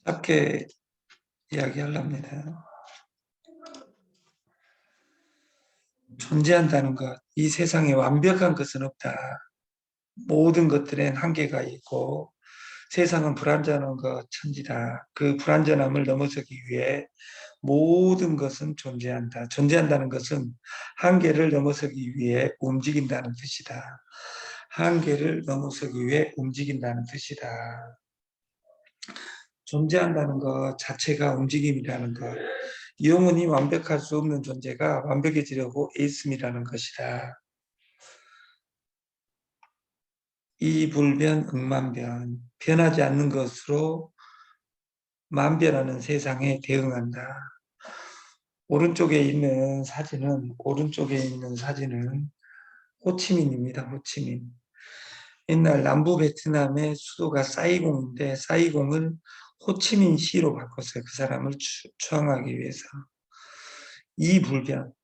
짧게 이야기하렵니다. 존재한다는 것, 이 세상에 완벽한 것은 없다. 모든 것들엔 한계가 있고 세상은 불완전한 것 천지다. 그 불완전함을 넘어서기 위해 모든 것은 존재한다. 존재한다는 것은 한계를 넘어서기 위해 움직인다는 뜻이다. 한계를 넘어서기 위해 움직인다는 뜻이다. 존재한다는 것 자체가 움직임이라는 것. 영원히 완벽할 수 없는 존재가 완벽해지려고 애씀이라는 것이다. 이불변 응만변, 변하지 않는 것으로 만변하는 세상에 대응한다. 오른쪽에 있는 사진은 호치민입니다. 호치민. 옛날 남부 베트남의 수도가 사이공인데 사이공을 호치민시로 바꿨어요. 그 사람을 추앙하기 위해서. 이불변,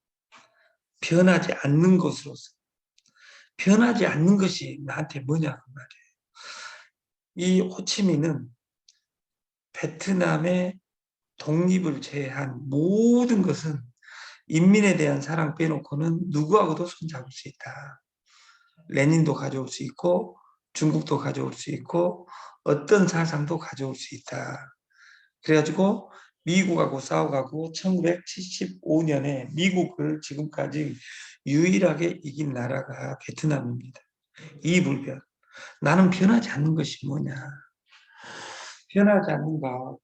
변하지 않는 것으로서. 변하지 않는 것이 나한테 뭐냐 그 말이에요. 이 호치민은 베트남의 독립을 제외한 모든 것은 인민에 대한 사랑 빼놓고는 누구하고도 손잡을 수 있다. 레닌도 가져올 수 있고 중국도 가져올 수 있고 어떤 사상도 가져올 수 있다. 그래가지고 미국하고 싸워가고 1975년에 미국을 지금까지 유일하게 이긴 나라가 베트남입니다. 이불변. 나는 변하지 않는 것이 뭐냐. 변하지 않는 것.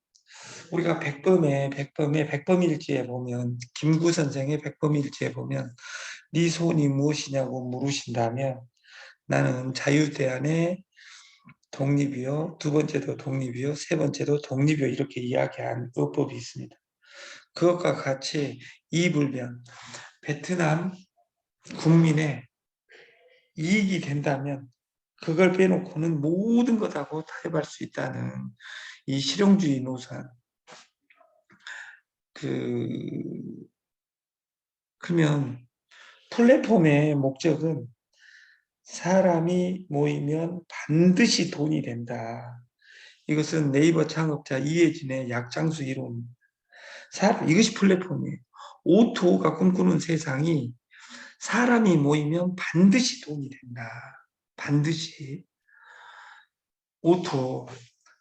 우리가 백범일지에 보면 김구 선생의 백범일지에 보면 네 소원이 무엇이냐고 물으신다면 나는 자유대안의 독립이요, 두 번째도 독립이요, 세 번째도 독립이요 이렇게 이야기한 어법이 있습니다. 그것과 같이 이불변, 베트남 국민의 이익이 된다면 그걸 빼놓고는 모든 것하고 타협할 수 있다는 이 실용주의 노선. 그러면 플랫폼의 목적은 사람이 모이면 반드시 돈이 된다. 이것은 네이버 창업자 이혜진의 약장수 이론. 이것이 플랫폼이에요. O2O가 꿈꾸는 세상이 사람이 모이면 반드시 돈이 된다. 반드시. O2O.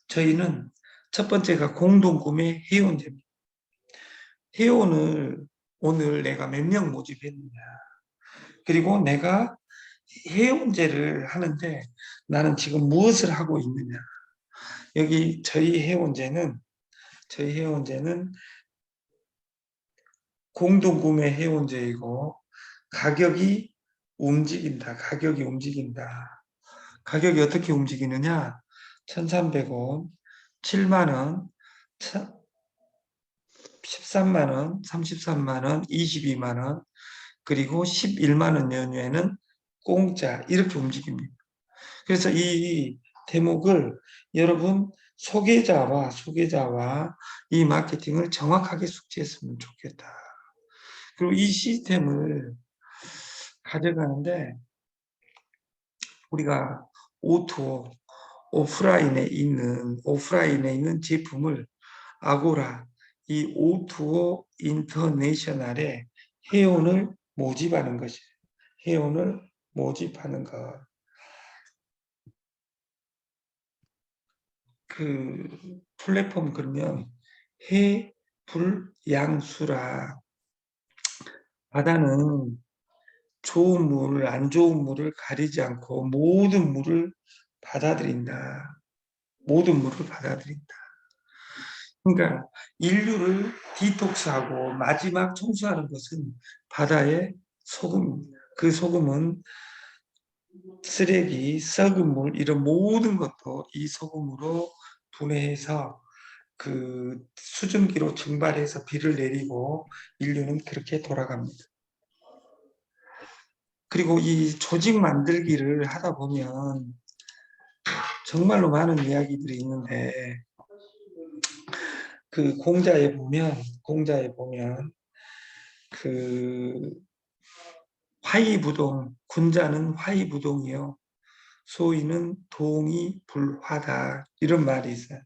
저희는 첫 번째가 공동구매 회원제입니다. 회원을 오늘 내가 몇 명 모집했느냐. 그리고 내가 회원제를 하는데 나는 지금 무엇을 하고 있느냐. 여기 저희 회원제는 공동구매 회원제이고 가격이 움직인다. 가격이 움직인다. 가격이 어떻게 움직이느냐? 1,300원, 7만 원, 13만 원, 33만 원, 22만 원, 그리고 11만 원 연휴에는 공짜 이렇게 움직입니다. 그래서 이 대목을 여러분 소개자와 이 마케팅을 정확하게 숙지했으면 좋겠다. 그리고 이 시스템을 가져가는데 우리가 O2O 오프라인에 있는 제품을 아고라 이 O2O 인터내셔널에 회원을 모집하는 것이에요. 회원을 모집하는 것. 그 플랫폼 그러면 해불양수라. 바다는 좋은 물, 안 좋은 물을 가리지 않고 모든 물을 받아들인다. 모든 물을 받아들인다. 그러니까 인류를 디톡스하고 마지막 청소하는 것은 바다의 소금입니다. 그 소금은 쓰레기, 썩은 물 이런 모든 것도 이 소금으로 분해해서 그 수증기로 증발해서 비를 내리고 인류는 그렇게 돌아갑니다. 그리고 이 조직 만들기를 하다 보면 정말로 많은 이야기들이 있는데 그 공자에 보면 그 화이부동, 군자는 화이부동이요. 소인은 동이 불화다. 이런 말이 있어요.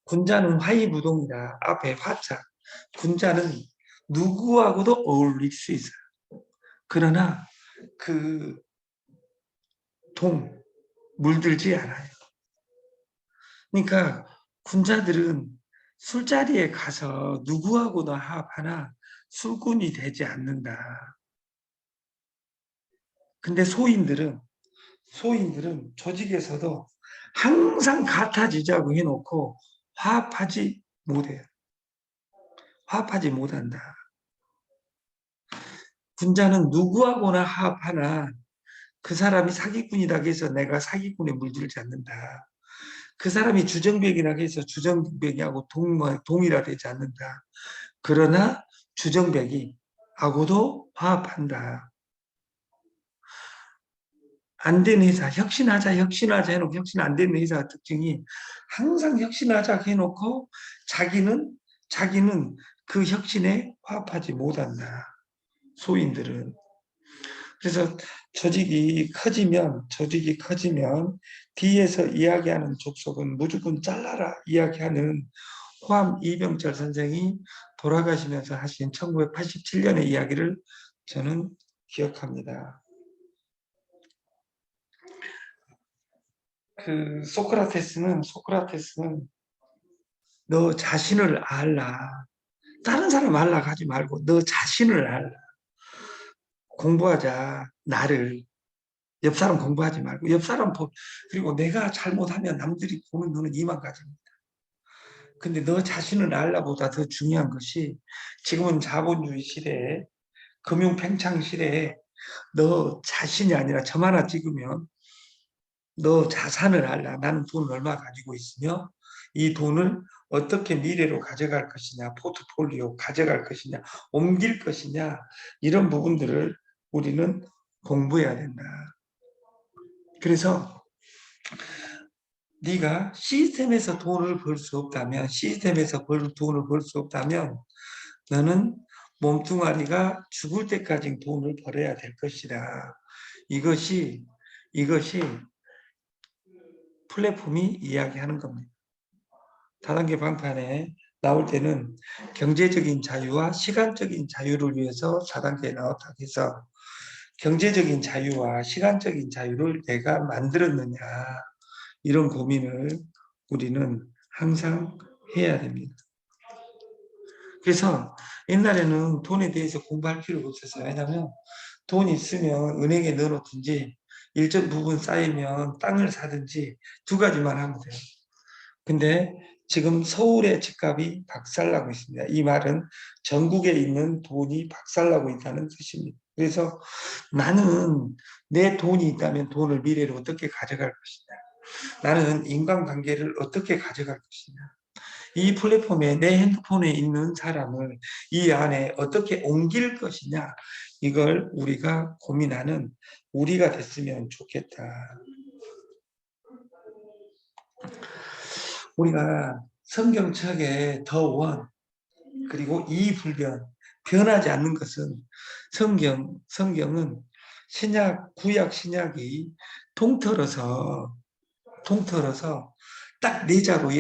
군자는 화이무동이다. 앞에 화자. 군자는 누구하고도 어울릴 수 있어요. 그러나 그 물들지 않아요. 그러니까 군자들은 술자리에 가서 누구하고도 합하나 술꾼이 되지 않는다. 근데 소인들은 조직에서도 항상 같아지자고 해놓고 화합하지 못해요. 화합하지 못한다. 군자는 누구하고나 화합하나 그 사람이 사기꾼이다 해서 내가 사기꾼에 물들지 않는다. 그 사람이 주정뱅이라 해서 주정뱅이하고 동일화되지 않는다. 그러나 주정뱅이하고도 화합한다. 안 된 회사, 혁신하자 해놓고 혁신 안 되는 회사 특징이 항상 혁신하자 해놓고 자기는 그 혁신에 화합하지 못한다. 소인들은. 그래서 조직이 커지면 뒤에서 이야기하는 족속은 무조건 잘라라 이야기하는 호암 이병철 선생이 돌아가시면서 하신 1987년의 이야기를 저는 기억합니다. 그 소크라테스는 너 자신을 알라. 다른 사람 알라 하지 말고 너 자신을 알라. 공부하자. 나를. 옆 사람 공부하지 말고 옆 사람 그리고 내가 잘못하면 남들이 보는 눈은 이만 가집니다. 근데 너 자신을 알라보다 더 중요한 것이 지금은 자본주의 시대에 금융 팽창 시대에 너 자신이 아니라 점 하나 찍으면 너 자산을 알라. 나는 돈을 얼마 가지고 있으며 이 돈을 어떻게 미래로 가져갈 것이냐, 포트폴리오 가져갈 것이냐, 옮길 것이냐 이런 부분들을 우리는 공부해야 된다. 그래서 네가 시스템에서 돈을 벌 수 없다면 너는 몸뚱아리가 죽을 때까지 돈을 벌어야 될 것이다. 이것이 플랫폼이 이야기하는 겁니다. 다단계 방판에 나올 때는 경제적인 자유와 시간적인 자유를 위해서 4단계에 나왔다고 해서 경제적인 자유와 시간적인 자유를 내가 만들었느냐 이런 고민을 우리는 항상 해야 됩니다. 그래서 옛날에는 돈에 대해서 공부할 필요가 없었어요. 왜냐하면 돈 있으면 은행에 넣어놓든지 일정 부분 쌓이면 땅을 사든지 두 가지만 하면 돼요. 근데 지금 서울의 집값이 박살나고 있습니다. 이 말은 전국에 있는 돈이 박살나고 있다는 뜻입니다. 그래서 나는 내 돈이 있다면 돈을 미래로 어떻게 가져갈 것이냐. 나는 인간관계를 어떻게 가져갈 것이냐. 이 플랫폼에 내 핸드폰에 있는 사람을 이 안에 어떻게 옮길 것이냐. 이걸 우리가 고민하는 우리가 됐으면 좋겠다. 우리가 성경책의 더 원, 그리고 이불변, 변하지 않는 것은 성경은 구약 신약이 통틀어서 딱 네 자로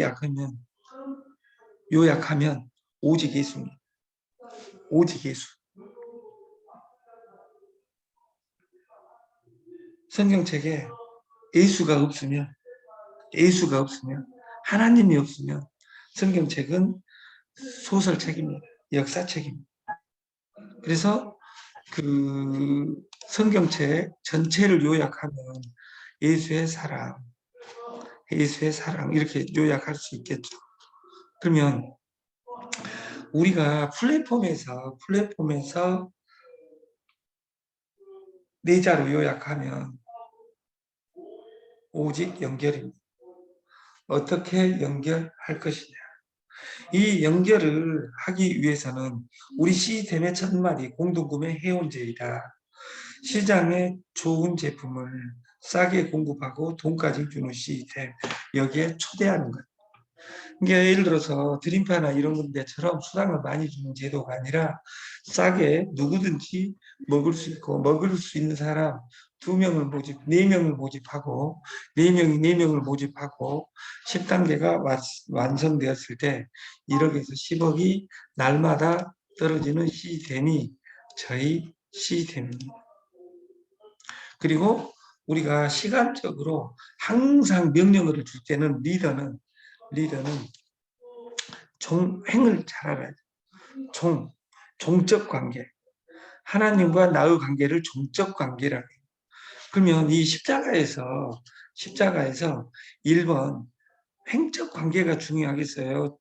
요약하면 오직 예수입니다. 오직 예수. 성경책에 예수가 없으면 하나님이 없으면 성경책은 소설책입니다. 역사책입니다. 그래서 그 성경책 전체를 요약하면 예수의 사랑 이렇게 요약할 수 있겠죠. 그러면 우리가 플랫폼에서 네 자로 요약하면 오직 연결입니다. 어떻게 연결할 것이냐. 이 연결을 하기 위해서는 우리 시스템의 첫마디 공동구매 해온제이다. 시장에 좋은 제품을 싸게 공급하고 돈까지 주는 시스템, 여기에 초대하는 것. 그러니까 예를 들어서 드림파나 이런 데처럼 수당을 많이 주는 제도가 아니라 싸게 누구든지 먹을 수 있고 먹을 수 있는 사람 2명을 모집, 4명을 모집하고 4명이 4명을 모집하고 10단계가 완성되었을 때 1억에서 10억이 날마다 떨어지는 시스템이 저희 시스템입니다. 그리고 우리가 시간적으로 항상 명령어를 줄 때는 리더는 행을 잘 알아야 돼요. 종적 관계. 하나님과 나의 관계를 종적 관계라고 해요. 그러면 이 십자가에서 1번 행적 관계가 중요하겠어요?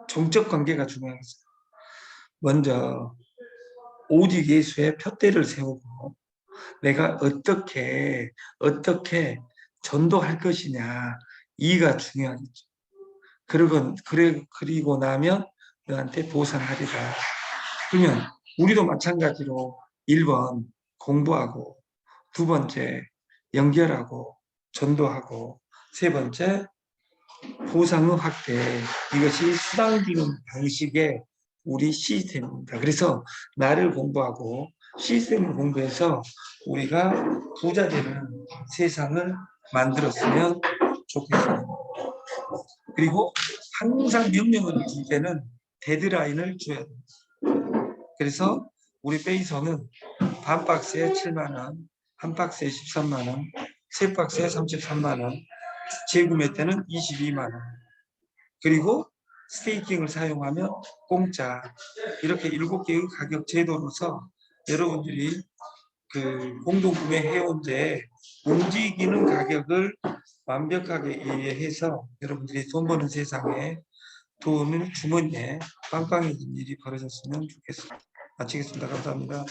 종적 관계가 중요하겠어요? 먼저 오직 예수의 푯대를 세우고 내가 어떻게 전도할 것이냐 이가 중요하겠죠. 그리고 나면 너한테 보상하리라. 그러면 우리도 마찬가지로 1번 공부하고 2번째 연결하고 전도하고 3번째 보상의 확대. 이것이 수당기금 방식의 우리 시스템입니다. 그래서 나를 공부하고 시스템을 공부해서 우리가 부자 되는 세상을 만들었으면 좋겠습니다. 그리고 항상 명령을 줄 때는 데드라인을 줘야 됩니다. 그래서 우리 페이서는 반 박스에 7만 원, 한 박스에 13만 원, 세 박스에 33만 원, 재구매 때는 22만 원. 그리고 스테이킹을 사용하면 공짜. 이렇게 7개의 가격 제도로서 여러분들이 그 공동구매 해온제 움직이는 가격을 완벽하게 이해해서 여러분들이 돈 버는 세상에 돈을 주머니에 빵빵해진 일이 벌어졌으면 좋겠습니다. 마치겠습니다. 감사합니다.